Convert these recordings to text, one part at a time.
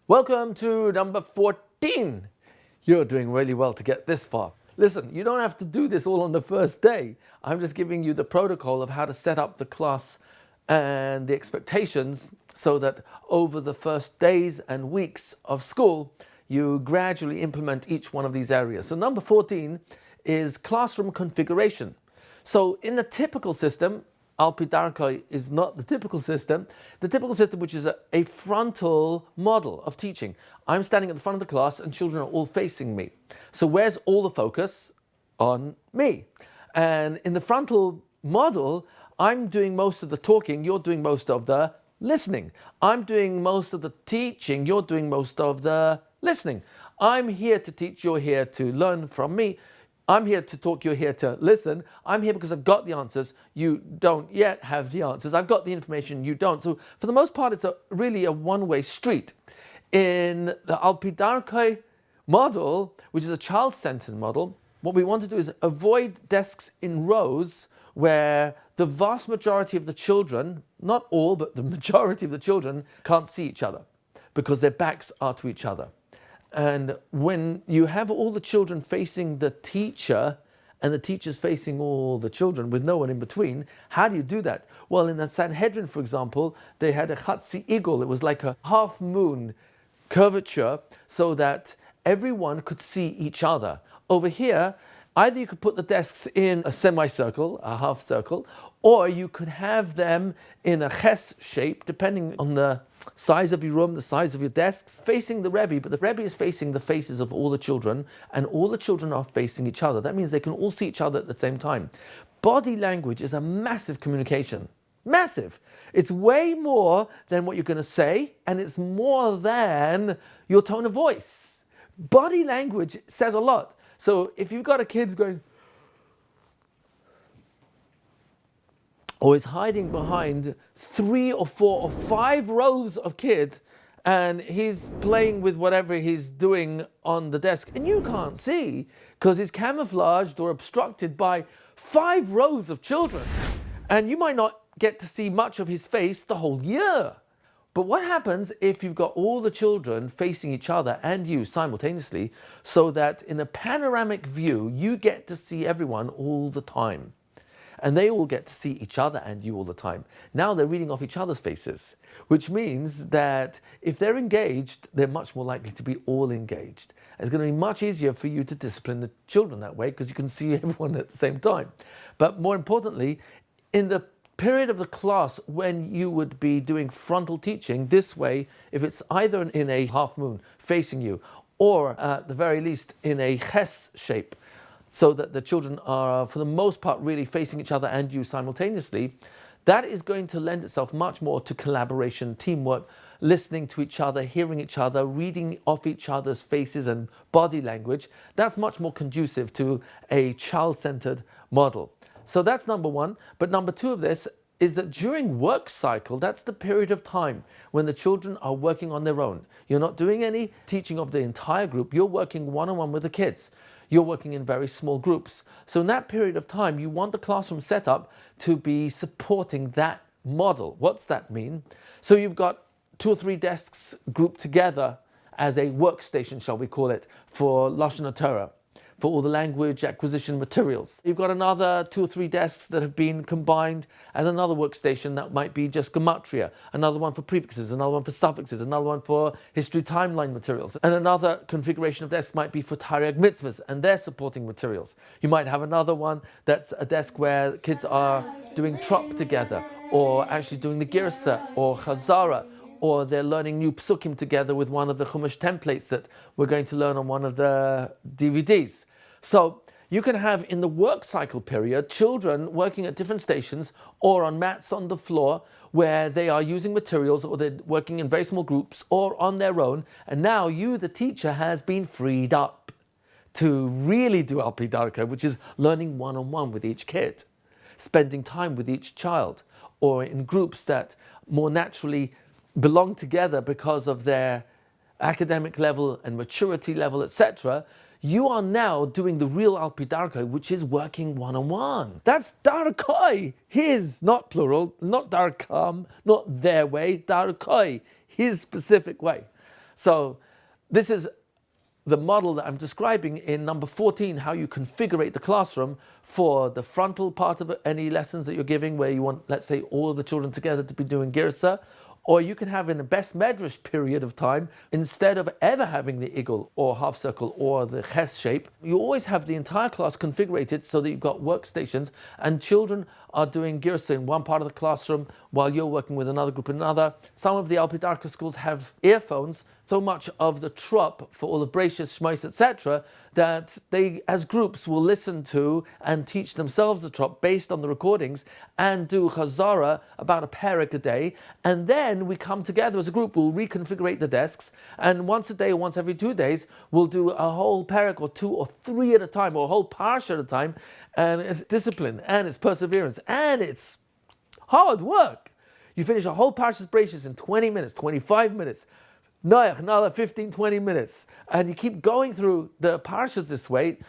Welcome to number 14. You're doing really well to get this far. Listen, you don't have to do this all on the first day. I'm just giving you the protocol of how to set up the class and the expectations so that over the first days and weeks of school, you gradually implement each one of these areas. So number 14 is classroom configuration. So in the typical system, Darko is not the typical system. The typical system, which is a frontal model of teaching. I'm standing at the front of the class and children are all facing me. So where's all the focus? On me. And in the frontal model, I'm doing most of the talking, you're doing most of the listening. I'm doing most of the teaching, you're doing most of the listening. I'm here to teach, you're here to learn from me. I'm here to talk, you're here to listen. I'm here because I've got the answers, you don't yet have the answers. I've got the information, you don't. So for the most part, it's really a one-way street. In the Darko model, which is a child-centered model, what we want to do is avoid desks in rows where the vast majority of the children, not all, but the majority of the children can't see each other because their backs are to each other. And when you have all the children facing the teacher and the teacher's facing all the children with no one in between, how do you do that? Well, in the Sanhedrin, for example, they had a Chatzi Igul. It was like a half moon curvature so that everyone could see each other. Over here, either you could put the desks in a semicircle, a half circle, or you could have them in a ches shape, depending on the size of your room, the size of your desks, facing the Rebbe, but the Rebbe is facing the faces of all the children, and all the children are facing each other. That means they can all see each other at the same time. Body language is a massive communication. Massive. It's way more than what you're going to say, and it's more than your tone of voice. Body language says a lot. So if you've got a kid going, or is hiding behind 3 or 4 or 5 rows of kids, and he's playing with whatever he's doing on the desk, and you can't see because he's camouflaged or obstructed by 5 rows of children, and you might not get to see much of his face the whole year. But what happens if you've got all the children facing each other and you simultaneously, so that in a panoramic view you get to see everyone all the time? And they all get to see each other and you all the time. Now they're reading off each other's faces, which means that if they're engaged, they're much more likely to be all engaged. It's going to be much easier for you to discipline the children that way because you can see everyone at the same time. But more importantly, in the period of the class when you would be doing frontal teaching this way, if it's either in a half moon facing you or at the very least in a ches shape, so that the children are, for the most part, really facing each other and you simultaneously, that is going to lend itself much more to collaboration, teamwork, listening to each other, hearing each other, reading off each other's faces and body language. That's much more conducive to a child-centered model. So that's number 1. But number 2 of this is that during work cycle, that's the period of time when the children are working on their own. You're not doing any teaching of the entire group. You're working one-on-one with the kids. You're working in very small groups. So in that period of time, you want the classroom setup to be supporting that model. What's that mean? So you've got 2 or 3 desks grouped together as a workstation, shall we call it, for Lashon Torah, for all the language acquisition materials. You've got another 2 or 3 desks that have been combined as another workstation that might be just gematria, another one for prefixes, another one for suffixes, another one for history timeline materials, and another configuration of desks might be for Tariag mitzvahs and their supporting materials. You might have another one that's a desk where kids are doing trop together, or actually doing the girsa or chazara, or they're learning new psukim together with one of the Chumash templates that we're going to learn on one of the DVDs. So you can have in the work cycle period children working at different stations or on mats on the floor where they are using materials, or they're working in very small groups or on their own, and now you, the teacher, has been freed up to really do Darko, which is learning one-on-one with each kid, spending time with each child, or in groups that more naturally belong together because of their academic level and maturity level, etc. you are now doing the real Al Pi Darko, which is working one-on-one. That's Darkoi, his, not plural, not Darkam, not their way, Darkoi, his specific way. So this is the model that I'm describing in number 14, how you configure the classroom for the frontal part of any lessons that you're giving, where you want, let's say, all the children together to be doing Girsa. Or you can have in the best medrash period of time, instead of ever having the igul or half circle or the ches shape, you always have the entire class configured so that you've got workstations and children are doing girsa in one part of the classroom while you're working with another group in another. Some of the Al Pi Darko schools have earphones, so much of the trop for all of Bracious, Shmois, etc., that they, as groups, will listen to and teach themselves the trop based on the recordings and do chazara about a parak a day. And then we come together as a group, we'll reconfigure the desks, and once a day, once every 2 days, we'll do a whole parak or 2 or 3 at a time, or a whole parsha at a time. And it's discipline, and it's perseverance, and it's hard work. You finish a whole Parshas Bracious in 20 minutes, 25 minutes, Noach, another 15, 20 minutes. And you keep going through the Parshas this way,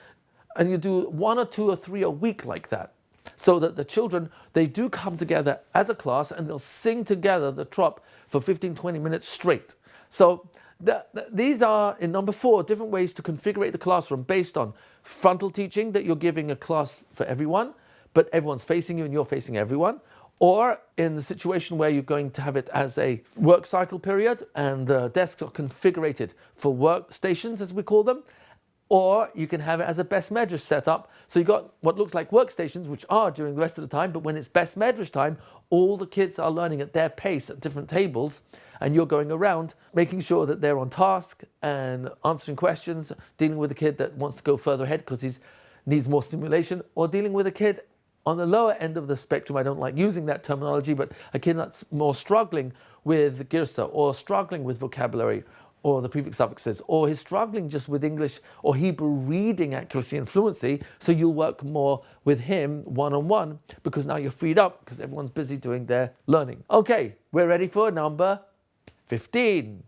and you do 1 or 2 or 3 a week like that. So that the children, they do come together as a class, and they'll sing together the trop for 15, 20 minutes straight. So these are, in number 4, different ways to configure the classroom based on frontal teaching, that you're giving a class for everyone, but everyone's facing you and you're facing everyone. Or in the situation where you're going to have it as a work cycle period and the desks are configured for workstations, as we call them. Or you can have it as a best medrash setup. So you've got what looks like workstations, which are during the rest of the time, but when it's best medrash time, all the kids are learning at their pace at different tables, and you're going around making sure that they're on task and answering questions, dealing with a kid that wants to go further ahead because he needs more stimulation, or dealing with a kid on the lower end of the spectrum. I don't like using that terminology, but a kid that's more struggling with girsa, or struggling with vocabulary, or the prefix suffixes, or he's struggling just with English or Hebrew reading accuracy and fluency. So you'll work more with him one-on-one, because now you're freed up because everyone's busy doing their learning. Okay, we're ready for number 15.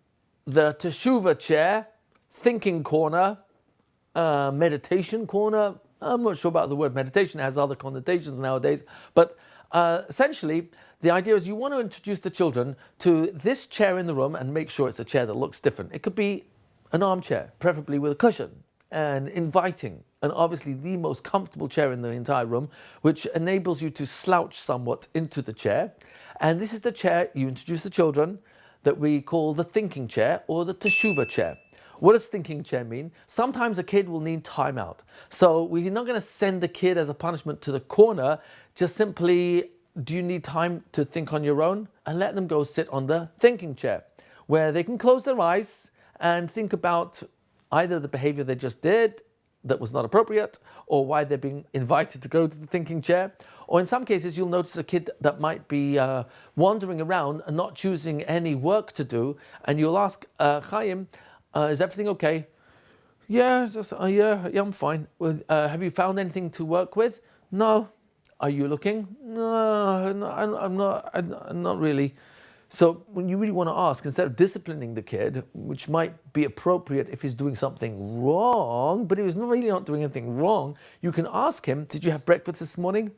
The Tashiro Chair, thinking corner, meditation corner. I'm not sure about the word meditation, it has other connotations nowadays, but essentially the idea is you want to introduce the children to this chair in the room and make sure it's a chair that looks different. It could be an armchair, preferably with a cushion, and inviting, and obviously the most comfortable chair in the entire room, which enables you to slouch somewhat into the chair. And this is the chair you introduce the children, that we call the thinking chair or the Tashiro Chair. What does thinking chair mean? Sometimes a kid will need time out. So we're not going to send the kid as a punishment to the corner, just simply, do you need time to think on your own? And let them go sit on the thinking chair, where they can close their eyes and think about either the behavior they just did that was not appropriate, or why they're being invited to go to the thinking chair. Or in some cases, you'll notice a kid that might be wandering around and not choosing any work to do, and you'll ask, Chaim, is everything okay? Yeah, I'm fine. Well, have you found anything to work with? No. Are you looking? No, I'm not really. So when you really want to ask, instead of disciplining the kid, which might be appropriate if he's doing something wrong, but he was really not doing anything wrong, you can ask him, did you have breakfast this morning?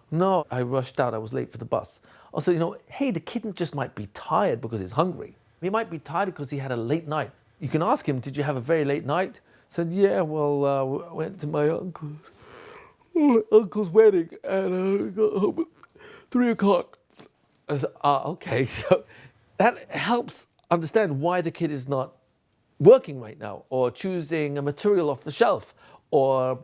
No, I rushed out, I was late for the bus. Also, hey, the kid just might be tired because he's hungry. He might be tired because he had a late night. You can ask him, did you have a very late night? Said, yeah, well, I went to my uncle's wedding and got home at 3 o'clock. I said, okay. So that helps understand why the kid is not working right now, or choosing a material off the shelf, or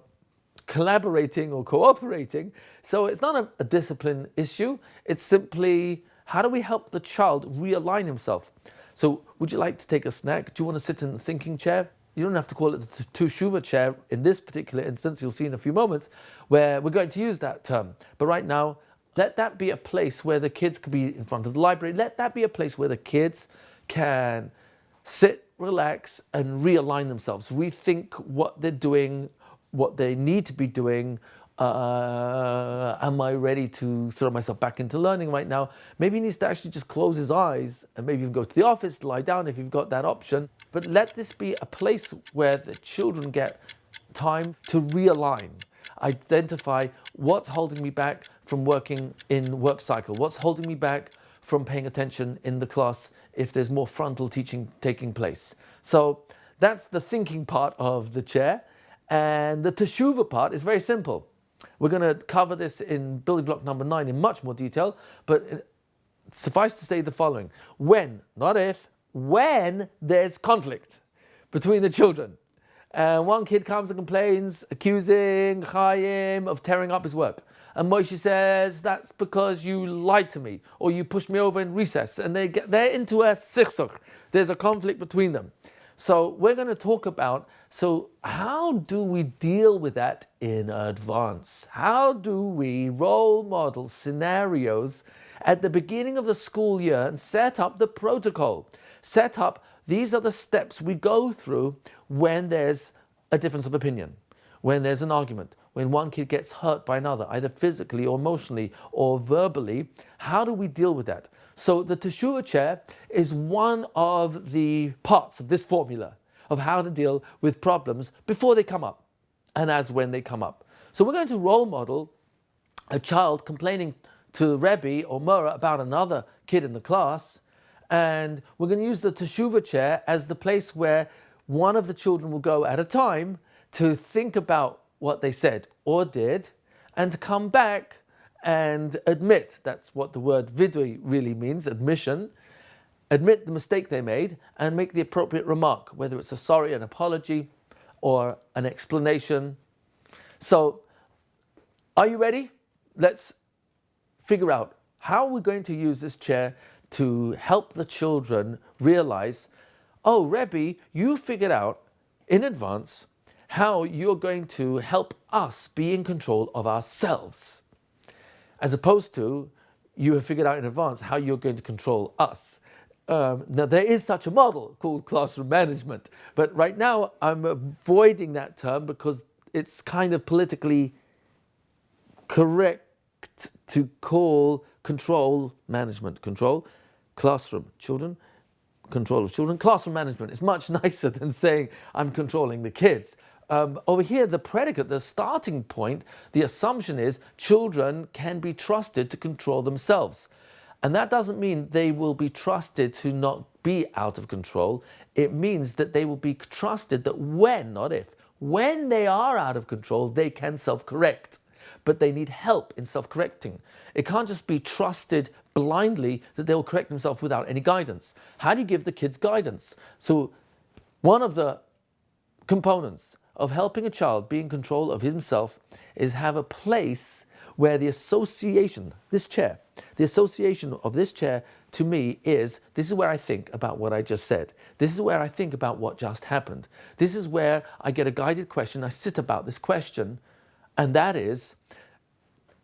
collaborating or cooperating. So it's not a discipline issue. It's simply, how do we help the child realign himself? So would you like to take a snack? Do you want to sit in the thinking chair? You don't have to call it the Tashiro Chair in this particular instance. You'll see in a few moments where we're going to use that term. But right now, let that be a place where the kids could be in front of the library. Let that be a place where the kids can sit, relax, and realign themselves. Rethink what they're doing, what they need to be doing. Am I ready to throw myself back into learning right now? Maybe he needs to actually just close his eyes and maybe even go to the office, lie down if you've got that option. But let this be a place where the children get time to realign, identify what's holding me back from working in work cycle, what's holding me back from paying attention in the class if there's more frontal teaching taking place. So that's the thinking part of the chair. And the teshuva part is very simple. We're going to cover this in building block number 9 in much more detail, but suffice to say the following. When, not if, when there's conflict between the children, and one kid comes and complains, accusing Chaim of tearing up his work, and Moshe says, that's because you lied to me, or you pushed me over in recess, and they're into a sichsuch. There's a conflict between them. So we're going to talk about, so how do we deal with that in advance? How do we role model scenarios at the beginning of the school year and set up the protocol? Set up, these are the steps we go through when there's a difference of opinion, when there's an argument, when one kid gets hurt by another, either physically or emotionally or verbally. How do we deal with that? So the Tashiro Chair is one of the parts of this formula of how to deal with problems before they come up and as when they come up. So we're going to role model a child complaining to Rebbe or Mora about another kid in the class, and we're going to use the Teshuvah chair as the place where one of the children will go at a time to think about what they said or did and to come back and admit, that's what the word vidui really means, admission, admit the mistake they made and make the appropriate remark, whether it's a sorry, an apology, or an explanation. So, are you ready? Let's figure out how we're going to use this chair to help the children realize, oh, Rebbe, you figured out in advance how you're going to help us be in control of ourselves, as opposed to you have figured out in advance how you're going to control us. Now, there is such a model called classroom management, but right now I'm avoiding that term because it's kind of politically correct to call control management. Control, classroom, children, control of children. Classroom management is much nicer than saying I'm controlling the kids. Over here, the predicate, the starting point, the assumption is children can be trusted to control themselves. And that doesn't mean they will be trusted to not be out of control. It means that they will be trusted that when, not if, when they are out of control, they can self-correct. But they need help in self-correcting. It can't just be trusted blindly that they will correct themselves without any guidance. How do you give the kids guidance? So one of the components of helping a child be in control of himself is have a place where the association, this chair, the association of this chair to me is, this is where I think about what I just said. This is where I think about what just happened. This is where I get a guided question, I sit about this question, and that is,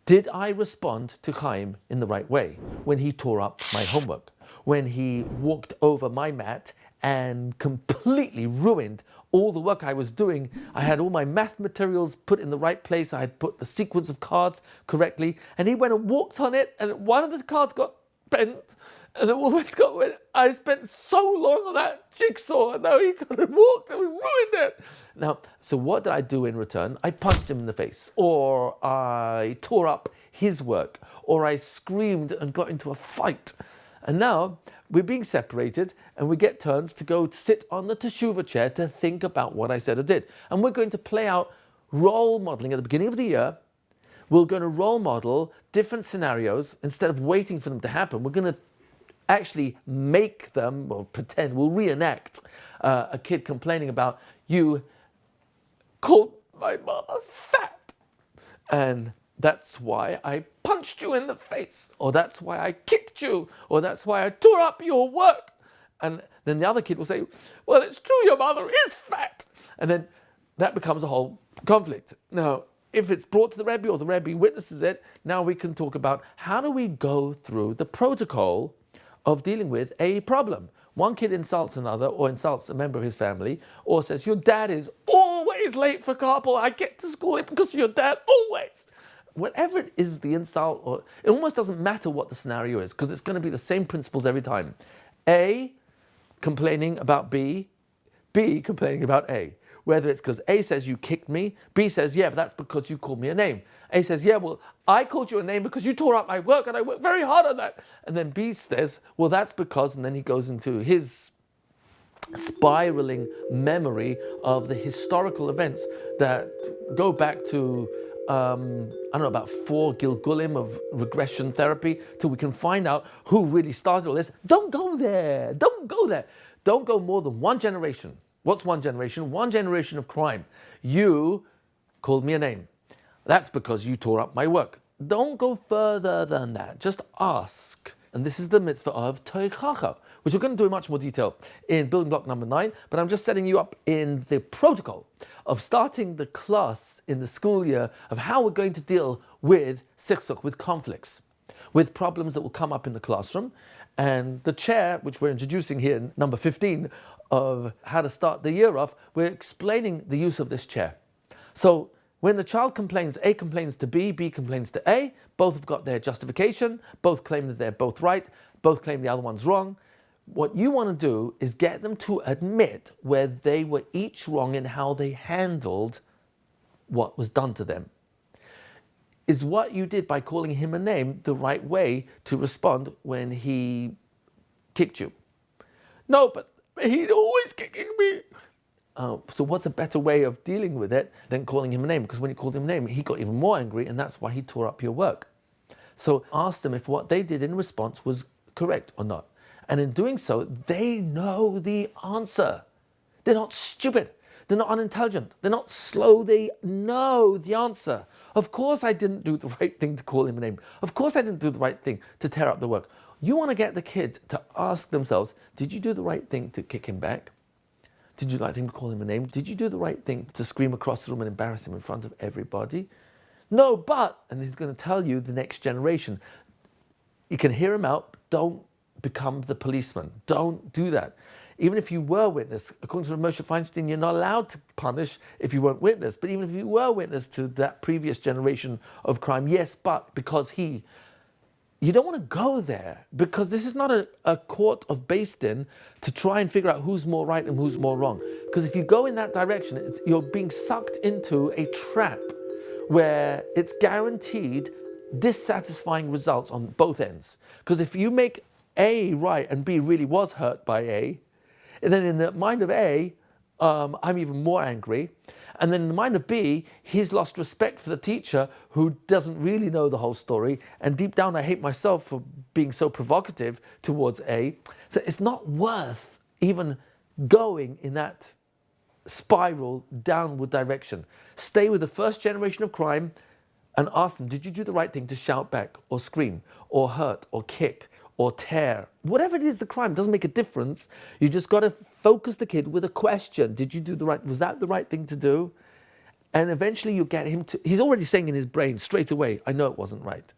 did I respond to Chaim in the right way when he tore up my homework, when he walked over my mat and completely ruined all the work I was doing? I had all my math materials put in the right place. I had put the sequence of cards correctly. And he went and walked on it, and one of the cards got bent, and it always got went. I spent so long on that jigsaw, and now he got and walked, and we ruined it. Now, so what did I do in return? I punched him in the face, or I tore up his work, or I screamed and got into a fight. And now we're being separated, and we get turns to go sit on the Teshuvah chair to think about what I said or did. And we're going to play out role modeling at the beginning of the year. We're going to role model different scenarios instead of waiting for them to happen. We're going to actually make them, or pretend, we'll reenact a kid complaining about, you called my mama fat, and that's why I punched you in the face, or that's why I kicked you, or that's why I tore up your work. And then the other kid will say, well, it's true, your mother is fat. And then that becomes a whole conflict. Now, if it's brought to the Rebbe or the Rebbe witnesses it, now we can talk about how do we go through the protocol of dealing with a problem. One kid insults another, or insults a member of his family, or says, your dad is always late for carpool. I get to school because of your dad, always. Whatever it is the insult, or it almost doesn't matter what the scenario is, because it's going to be the same principles every time. A, complaining about B, B complaining about A. whether it's because A says you kicked me, B says, yeah, but that's because you called me a name. A says, yeah, well, I called you a name because you tore up my work and I worked very hard on that. And then B says, well, that's because, and then he goes into his spiraling memory of the historical events that go back to, I don't know, about 4 Gilgulim of regression therapy till we can find out who really started all this. Don't go there. Don't go there. Don't go more than one generation. What's one generation? One generation of crime. You called me a name. That's because you tore up my work. Don't go further than that. Just ask. And this is the mitzvah of Toichacha, which we're going to do in much more detail in building block number 9. But I'm just setting you up in the protocol of starting the class in the school year of how we're going to deal with siksuk, with conflicts, with problems that will come up in the classroom. And the chair, which we're introducing here, in number 15, of how to start the year off, we're explaining the use of this chair. So when the child complains, A complains to B, B complains to A, both have got their justification, both claim that they're both right, both claim the other one's wrong. What you want to do is get them to admit where they were each wrong in how they handled what was done to them. Is what you did by calling him a name the right way to respond when he kicked you? No, but he'd always kicking me. So what's a better way of dealing with it than calling him a name? Because when you called him a name, he got even more angry, and that's why he tore up your work. So ask them if what they did in response was correct or not. And in doing so, they know the answer. They're not stupid. They're not unintelligent. They're not slow. They know the answer. Of course I didn't do the right thing to call him a name. Of course I didn't do the right thing to tear up the work. You want to get the kid to ask themselves, did you do the right thing to kick him back? Did you do the right thing to call him a name? Did you do the right thing to scream across the room and embarrass him in front of everybody? No, but, and he's going to tell you the next generation. You can hear him out. Don't become the policeman. Don't do that. Even if you were witness, according to Moshe Feinstein, you're not allowed to punish if you weren't witness. But even if you were witness to that previous generation of crime, yes, but because you don't want to go there, because this is not a court of Beis Din to try and figure out who's more right and who's more wrong. Because if you go in that direction, you're being sucked into a trap where it's guaranteed dissatisfying results on both ends. Because if you make A right and B really was hurt by A, and then in the mind of A, I'm even more angry. And then in the mind of B, he's lost respect for the teacher who doesn't really know the whole story. And deep down, I hate myself for being so provocative towards A. So it's not worth even going in that spiral downward direction. Stay with the first generation of crime and ask them, did you do the right thing to shout back or scream or hurt or kick or tear? Whatever it is, the crime doesn't make a difference. You just got to focus the kid with a question. Did you do the right, was that the right thing to do? And eventually you get him to, he's already saying in his brain straight away, I know it wasn't right.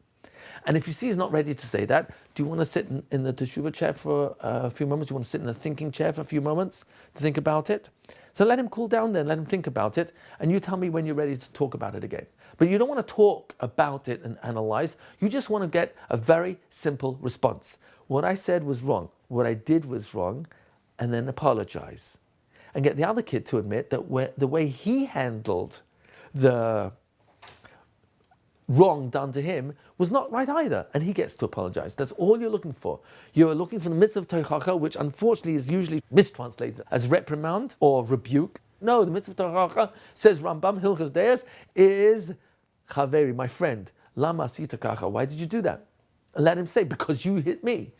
And if you see he's not ready to say that, do you want to sit in the Tashiro chair for a few moments? Do you want to sit in the thinking chair for a few moments to think about it? So let him cool down then, let him think about it, and you tell me when you're ready to talk about it again. But you don't want to talk about it and analyze. You just want to get a very simple response. What I said was wrong. What I did was wrong. And then apologize. And get the other kid to admit that the way he handled the wrong done to him was not right either. And he gets to apologize. That's all you're looking for. You're looking for the mitzvah of Toichacha, which unfortunately is usually mistranslated as reprimand or rebuke. No, the mitzvah of Toichacha, says Rambam Hilchos Deis, is Chaveri, my friend. Lama asita kacha. Why did you do that? And let him say, because you hit me.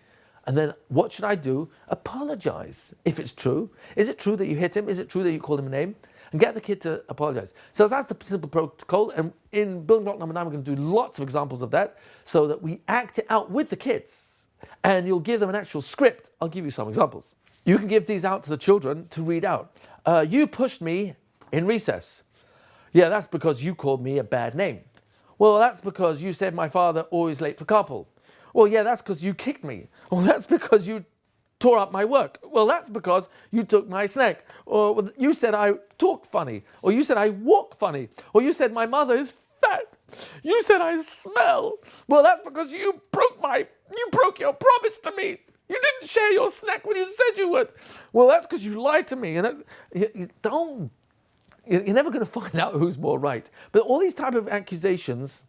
And then what should I do? Apologize. If it's true. Is it true that you hit him? Is it true that you called him a name? And get the kid to apologize. So that's the simple protocol. And in building block number 9, we're going to do lots of examples of that so that we act it out with the kids. And you'll give them an actual script. I'll give you some examples. You can give these out to the children to read out. You pushed me in recess. Yeah, that's because you called me a bad name. Well, that's because you said my father always late for carpool. Well, yeah, that's because you kicked me. Well, that's because you tore up my work. Well, that's because you took my snack. Or you said I talk funny. Or you said I walk funny. Or you said my mother is fat. You said I smell. Well, that's because you broke your promise to me. You didn't share your snack when you said you would. Well, that's because you lied to me. And don't You're never going to find out who's more right. But all these type of accusations,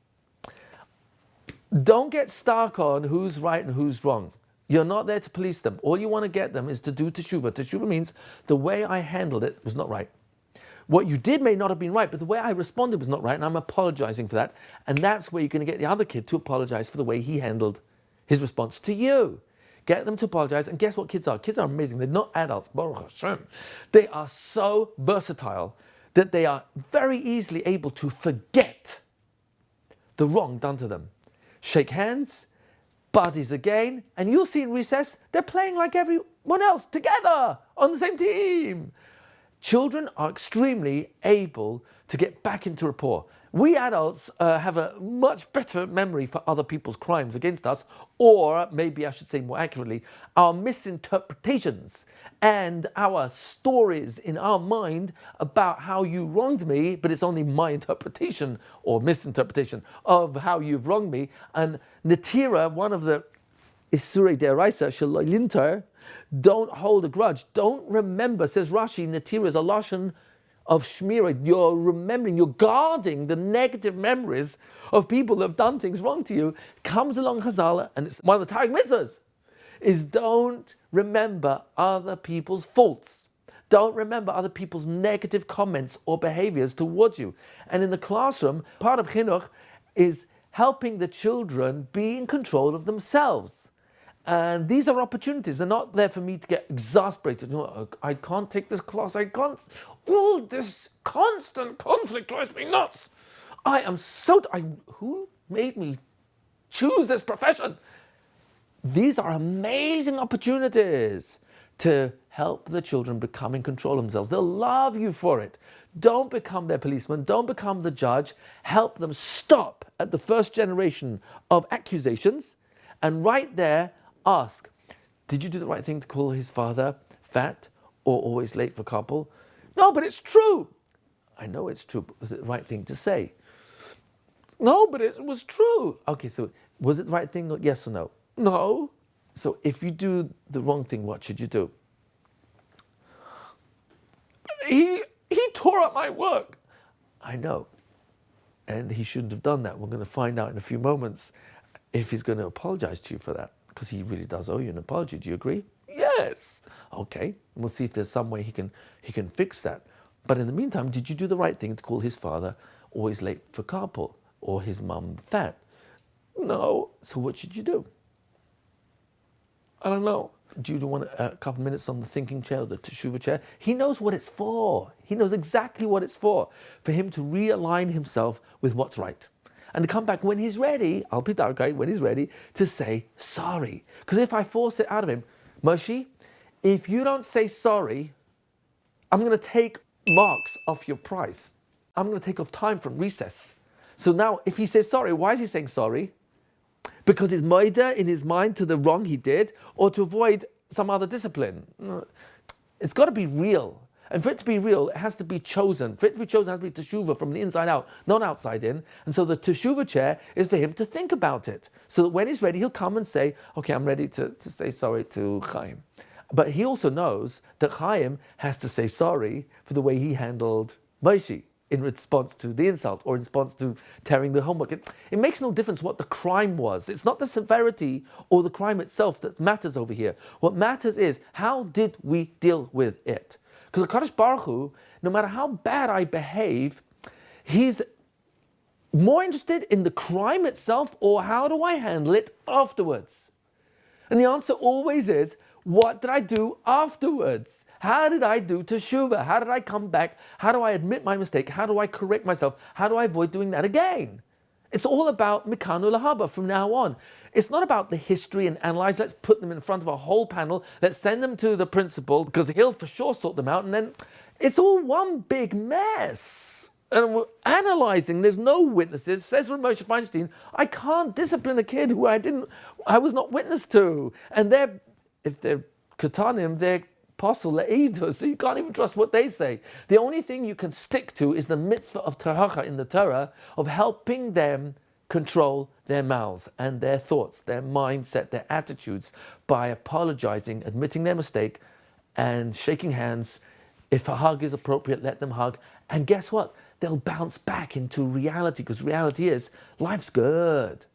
don't get stuck on who's right and who's wrong. You're not there to police them. All you want to get them is to do teshuvah. Teshuvah means the way I handled it was not right. What you did may not have been right, but the way I responded was not right, and I'm apologizing for that. And that's where you're going to get the other kid to apologize for the way he handled his response to you. Get them to apologize, and guess what kids are? Kids are amazing. They're not adults, Baruch Hashem. They are so versatile that they are very easily able to forget the wrong done to them. Shake hands, buddies again, and you'll see in recess, they're playing like everyone else together on the same team. Children are extremely able to get back into rapport. We adults have a much better memory for other people's crimes against us, or maybe I should say more accurately, our misinterpretations and our stories in our mind about how you wronged me, but it's only my interpretation or misinterpretation of how you've wronged me. And Natira, one of the Isurei Deraisa, Shalolinter, don't hold a grudge. Don't remember, says Rashi, Natira is a lashon of shmira. You're remembering, you're guarding the negative memories of people that have done things wrong to you. Comes along Chazal, and it's one of the Targum Mythos, is don't remember other people's faults. Don't remember other people's negative comments or behaviors towards you. And in the classroom, part of chinuch is helping the children be in control of themselves. And these are opportunities. They're not there for me to get exasperated. No, I can't take this class. I can't. All this constant conflict drives me nuts. I am so... who made me choose this profession? These are amazing opportunities to help the children become in control of themselves. They'll love you for it. Don't become their policeman. Don't become the judge. Help them stop at the first generation of accusations. And right there, ask, did you do the right thing to call his father fat or always late for couple? No, but it's true. I know it's true, but was it the right thing to say? No, but it was true. Okay, so was it the right thing? Yes or no? No. So if you do the wrong thing, what should you do? He tore up my work. I know. And he shouldn't have done that. We're going to find out in a few moments if he's going to apologize to you for that, because he really does owe you an apology. Do you agree? Yes. Okay. We'll see if there's some way he can fix that. But in the meantime, did you do the right thing to call his father always late for carpool or his mum fat? No. So what should you do? I don't know. Do you want a couple minutes on the thinking chair, the teshuvah chair? He knows what it's for. He knows exactly what it's for him to realign himself with what's right. And to come back when he's ready, I'll be Darko, when he's ready, to say sorry. Because if I force it out of him, Moshe, if you don't say sorry, I'm going to take marks off your prize. I'm going to take off time from recess. So now, if he says sorry, why is he saying sorry? Because he's moida in his mind to the wrong he did, or to avoid some other discipline. It's got to be real. And for it to be real, it has to be chosen. For it to be chosen, it has to be teshuvah from the inside out, not outside in. And so the teshuvah chair is for him to think about it. So that when he's ready, he'll come and say, okay, I'm ready to say sorry to Chaim. But he also knows that Chaim has to say sorry for the way he handled Moshe in response to the insult or in response to tearing the homework. It makes no difference what the crime was. It's not the severity or the crime itself that matters over here. What matters is, how did we deal with it? Because HaKadosh Baruch Hu, no matter how bad I behave, he's more interested in the crime itself, or how do I handle it afterwards? And the answer always is, what did I do afterwards? How did I do teshuvah? How did I come back? How do I admit my mistake? How do I correct myself? How do I avoid doing that again? It's all about mikanu lahaba from now on. It's not about the history and analyze. Let's put them in front of a whole panel. Let's send them to the principal because he'll for sure sort them out. And then it's all one big mess. And we're analyzing. There's no witnesses. Says Moshe Feinstein, I can't discipline a kid who I was not witness to. And if they're katanim, they're apostle le'edah, so you can't even trust what they say. The only thing you can stick to is the mitzvah of taracha in the Torah, of helping them control their mouths and their thoughts, their mindset, their attitudes, by apologizing, admitting their mistake, and shaking hands. If a hug is appropriate, let them hug, And guess what? They'll bounce back into reality, because reality is life's good.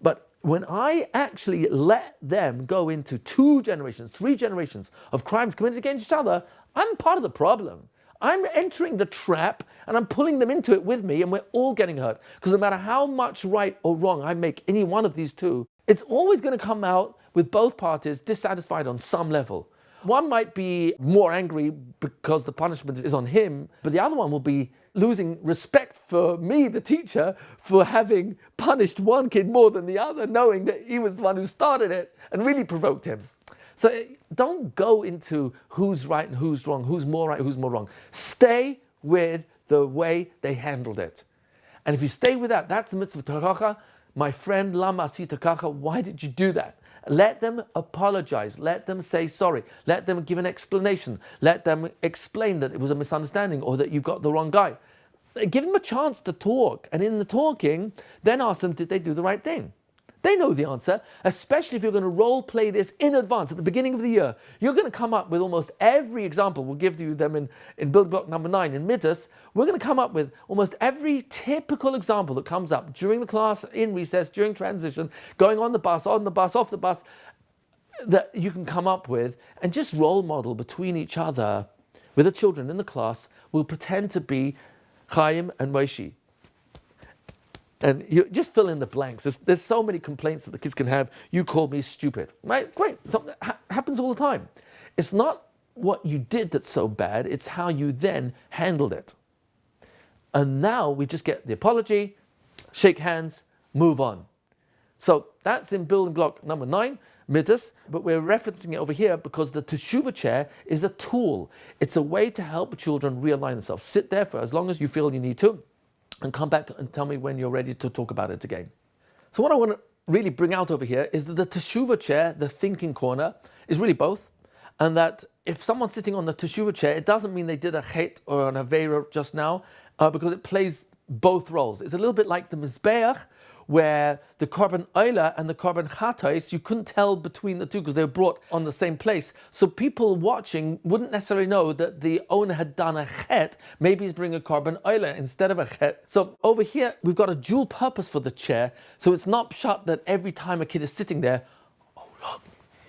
But when I actually let them go into 2 generations, 3 generations of crimes committed against each other, I'm part of the problem. I'm entering the trap and I'm pulling them into it with me, and we're all getting hurt. Because no matter how much right or wrong I make any one of these 2, it's always going to come out with both parties dissatisfied on some level. One might be more angry because the punishment is on him, but the other one will be losing respect for me, the teacher, for having punished one kid more than the other, knowing that he was the one who started it and really provoked him. So don't go into who's right and who's wrong, who's more right, who's more wrong. Stay with the way they handled it. And if you stay with that, that's the mitzvah tochacha. My friend, lama asita kacha, why did you do that? Let them apologize. Let them say sorry. Let them give an explanation. Let them explain that it was a misunderstanding or that you've got the wrong guy. Give them a chance to talk. And in the talking, then ask them, did they do the right thing? They know the answer, especially if you're going to role play this in advance at the beginning of the year. You're going to come up with almost every example. We'll give you them in building block number 9 in Mythos. We're going to come up with almost every typical example that comes up during the class, in recess, during transition, going on the bus, off the bus, that you can come up with, and just role model between each other with the children in the class. We'll pretend to be Chaim and Moshe. And you just fill in the blanks. There's so many complaints that the kids can have. You called me stupid, right? Great. So happens all the time. It's not what you did that's so bad. It's how you then handled it. And now we just get the apology, shake hands, move on. So that's in building block number 9, Mythos. But we're referencing it over here because the Tashiro Chair is a tool. It's a way to help children realign themselves. Sit there for as long as you feel you need to, and come back and tell me when you're ready to talk about it again. So what I want to really bring out over here is that the Tashiro Chair, the thinking corner, is really both. And that if someone's sitting on the Tashiro Chair, it doesn't mean they did a chet or an aveira just now, because it plays both roles. It's a little bit like the Mizbeach, where the korban oila and the korban chatos, you couldn't tell between the two because they were brought on the same place. So people watching wouldn't necessarily know that the owner had done a chet. Maybe he's bringing a korban oila instead of a chet. So over here, we've got a dual purpose for the chair. So it's not shut that every time a kid is sitting there, oh look,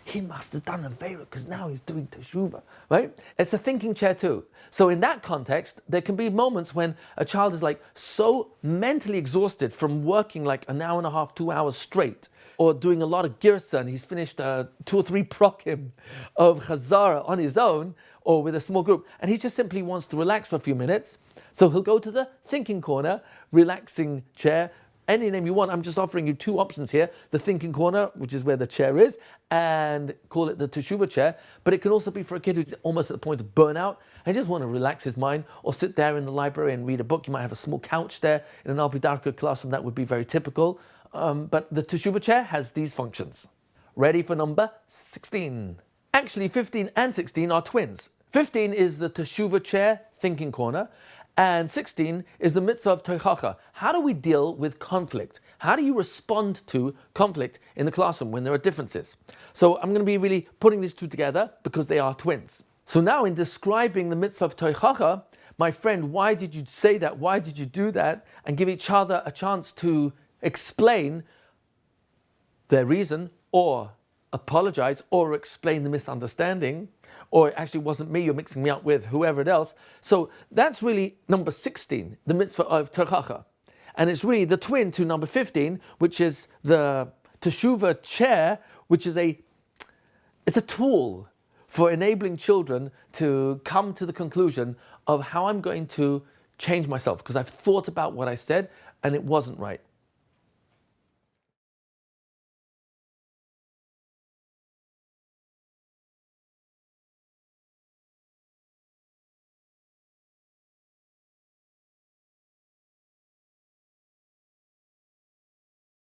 he must have done a veira because now he's doing teshuva, right? It's a thinking chair too. So in that context, there can be moments when a child is like so mentally exhausted from working like an hour and a half, 2 hours straight, or doing a lot of girsa, and he's finished 2 or 3 prokim of chazara on his own or with a small group, and he just simply wants to relax for a few minutes. So he'll go to the thinking corner, relaxing chair, any name you want. I'm just offering you 2 options here. The thinking corner, which is where the chair is, and call it the Tashiro Chair. But it can also be for a kid who's almost at the point of burnout and just want to relax his mind, or sit there in the library and read a book. You might have a small couch there in an Darko classroom. That would be very typical. But the Tashiro Chair has these functions. Ready for number 16. Actually, 15 and 16 are twins. 15 is the Tashiro Chair, thinking corner, and 16 is the mitzvah of tochacha. How do we deal with conflict? How do you respond to conflict in the classroom when there are differences? So I'm going to be really putting these 2 together because they are twins. So now in describing the mitzvah of tochacha, my friend, why did you say that? Why did you do that? And give each other a chance to explain their reason, or apologize, or explain the misunderstanding. Or it actually wasn't me, you're mixing me up with whoever else. So that's really number 16, the mitzvah of tochacha. And it's really the twin to number 15, which is the Teshuvah Chair, which is it's a tool for enabling children to come to the conclusion of how I'm going to change myself, because I've thought about what I said and it wasn't right.